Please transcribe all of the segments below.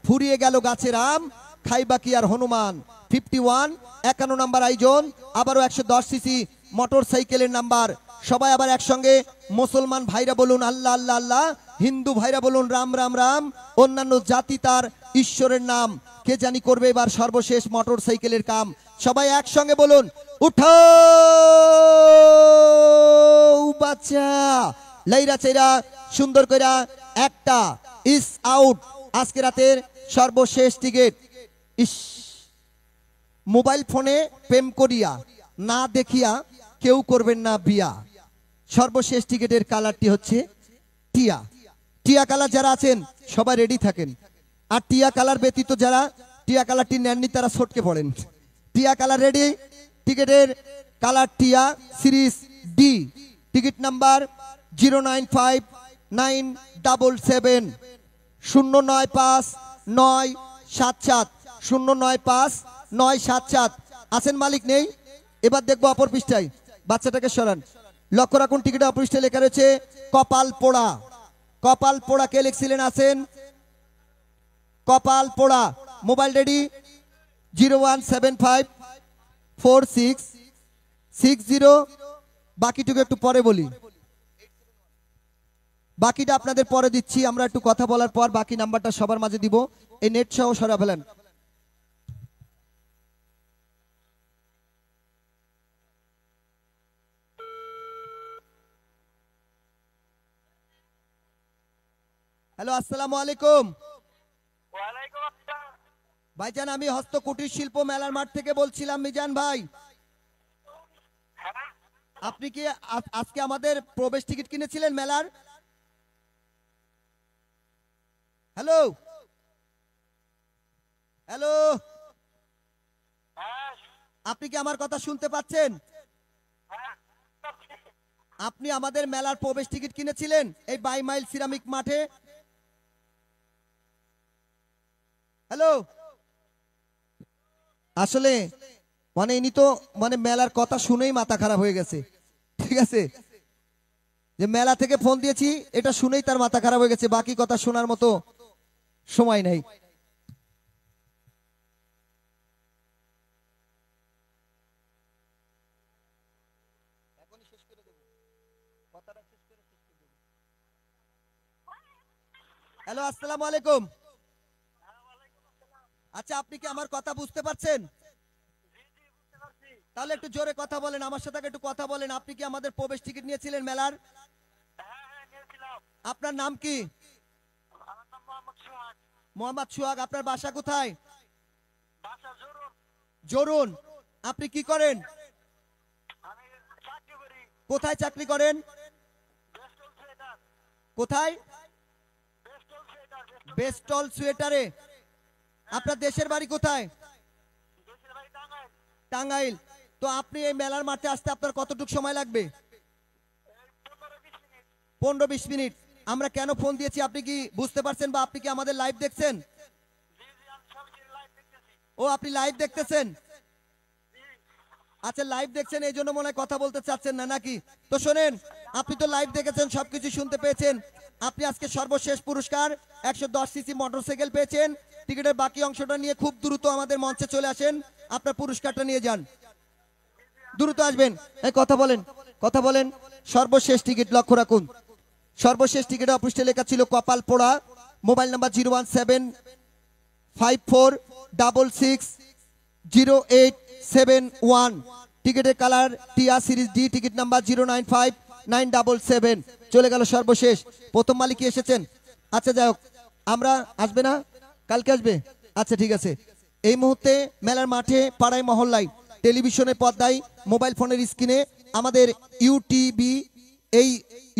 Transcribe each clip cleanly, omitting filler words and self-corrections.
ফুরিয়ে গেল গাছের আম, খাইবা কি আর হনুমান। 51 51 নাম্বার আয়োজন, আবারও 110 সিসি মোটর সাইকেলের নাম্বার। সবাই আবার একসঙ্গে, মুসলমান ভাইরা বলুন আল্লাহ আল্লাহ আল্লাহ, হিন্দু ভাইরা বলুন রাম রাম রাম, অন্যান্য জাতি তার ঈশ্বরের নাম। কে জানি করবে এবার সর্বশেষ মোটর সাইকেলের কাম। সবাই একসঙ্গে বলুন, উঠো বাচ্চা, লাইরা চেরা সুন্দর কইরা একটা ইস আউট। আজকে রাতের সর্বশেষ টিকিট। ইস, মোবাইল ফোনে প্রেম করিয়া না দেখিয়া কেউ করবেন না বিয়া। সর্বশেষ টিকিটের কালারটি হচ্ছে টিয়া। টিয়া কালার যারা আছেন সবাই রেডি থাকেন। আর টিয়া কালার ব্যতীত যারা টিয়া কালারটি নেননি তারা ছটকে পড়েন। টিয়া কালার রেডি, টিকিটের কালার টিয়া, সিরিজ ডি, টিকিট নাম্বার 0959777 095-977 095-977। আছেন মালিক নেই? এবার দেখবো অপর পৃষ্ঠায়, বাচ্চাটাকে সরান। লক্ষ্য রাখুন টিকিটে অপর পৃষ্ঠায় লেখা রয়েছে কপাল পোড়া। কপাল পোড়া কে লিখছিলেন? আছেন কপাল পোড়া। Mobile ready 01754660। বাকিটুকু একটু পরে বলি, বাকিটা আপনাদের পরে দিচ্ছি। আমরা একটু কথা বলার পর বাকি নাম্বারটা সবার মাঝে দিব। এই নেট সহ সরা ফেলেন। হ্যালো, আসসালামু আলাইকুম। ভাইজান, আমি হস্ত কুটির শিল্প মেলার মাঠ থেকে বলছিলাম। মিজান ভাই, আপনি কি আজকে আমাদের প্রবেশ টিকিট কিনেছিলেন মেলার? হ্যালো হ্যালো, আপনি কি আমার কথা শুনতে পাচ্ছেন? আপনি আমাদের মেলার প্রবেশ টিকিট কিনেছিলেন এই 22 মাইল সিরামিক মাঠে? হ্যালো, আসলে মানে ইনি তো মানে মেলার কথা শুনেই মাথা খারাপ হয়ে গেছে। ঠিক আছে, যে মেলা থেকে ফোন দিয়েছি এটা শুনেই তার মাথা খারাপ হয়ে গেছে, বাকি কথা শোনার মতো সময় নেই। হ্যালো, আসসালামু আলাইকুম। আচ্ছা, আপনি কি আমার কথা বুঝতে পারছেন? তাহলে একটু জোরে কথা বলেন, আমার সাথে একটু কথা বলেন। আপনি কি আমাদের প্রবেশ টিকিট নিয়েছিলেন মেলার? আপনার নাম কি? মোহাম্মদ সোহাগ। আপনার বাসা কোথায়? জরুন। আপনি কি করেন? কোথায় চাকরি করেন? কোথায়? বেস্টল সোয়েটারে। আপনার দেশের বাড়ি কোথায়? টাঙ্গাইল। তো আপনি এই মেলার মাঠে আসতে আপনার কতটুকু সময় লাগবে? 15-20 মিনিট। আমরা কেন ফোন দিয়েছি আপনি কি বুঝতে পারছেন, বা আপনি কি আমাদের লাইভ দেখছেন? ও, আপনি লাইভ দেখতেছেন। আচ্ছা, লাইভ দেখছেন এই জন্য মনে হয় কথা বলতে চাচ্ছেন না নাকি? তো শোনেন, আপনি তো লাইভ দেখেছেন, সবকিছু শুনতে পেয়েছেন। আপনি আজকে সর্বশেষ পুরস্কার 110 সিসি মোটরসাইকেল পেয়েছেন। টিকিটের বাকি অংশটা নিয়ে খুব দ্রুত আমাদের মঞ্চে চলে আসেন, আপনার পুরস্কারটা নিয়ে যান। দ্রুত আসবেন। এই কথা বলেন, কথা বলেন। সর্বশেষ টিকিট লক্ষ্য রাখুন, সর্বশেষ টিকিটে অপৃষ্ঠে লেখা ছিল কপাল পোড়া। Mobile number 01754660871। টিকিটের কালার টিয়া, সিরিজ ডি, টিকিট নাম্বার 095-977। চলে গেল সর্বশেষ। প্রথম মালিক কি এসেছেন? আচ্ছা, যাই হোক, আমরা আসবে না, কালকে আসবে। আচ্ছা, ঠিক আছে। এই মুহূর্তে মেলার মাঠে, পাড়ায়, মহল্লায়, টেলিভিশনের পর্দায়, মোবাইল ফোনের স্ক্রিনে, আমাদের ইউটিভি এই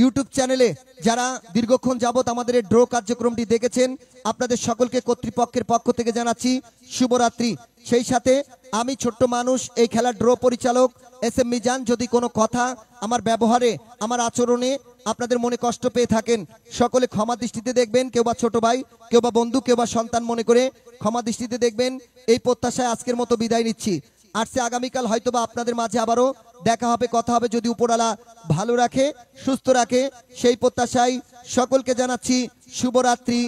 ইউটিউব চ্যানেলে যারা দীর্ঘক্ষণ যাবত আমাদের ড্র কার্যক্রমটি দেখেছেন, আপনাদের সকলকে কর্তৃপক্ষের পক্ষ থেকে জানাচ্ছি শুভরাত্রি। সেই সাথে আমি ছোট্ট মানুষ, এই খেলার ড্র পরিচালক এস এম মিজান। যদি কোনো কথা, আমার ব্যবহারে, আমার আচরণে আপনাদের মনে কষ্ট পেয়ে থাকেন, সকলে ক্ষমা দৃষ্টিতে দেখবেন। কেউ বা ছোট ভাই, কেউ বা বন্ধু, কেউ বা সন্তান মনে করে ক্ষমা দৃষ্টিতে দেখবেন। এই প্রত্যাশায় আজকের মতো বিদায় নিচ্ছি। আসছে আগামীকাল হয়তোবা আপনাদের মাঝে আবারও দেখা হবে, কথা হবে, যদি উপরওয়ালা ভালো রাখে, সুস্থ রাখে। সেই প্রত্যাশায় সকলকে জানাচ্ছি শুভরাত্রি।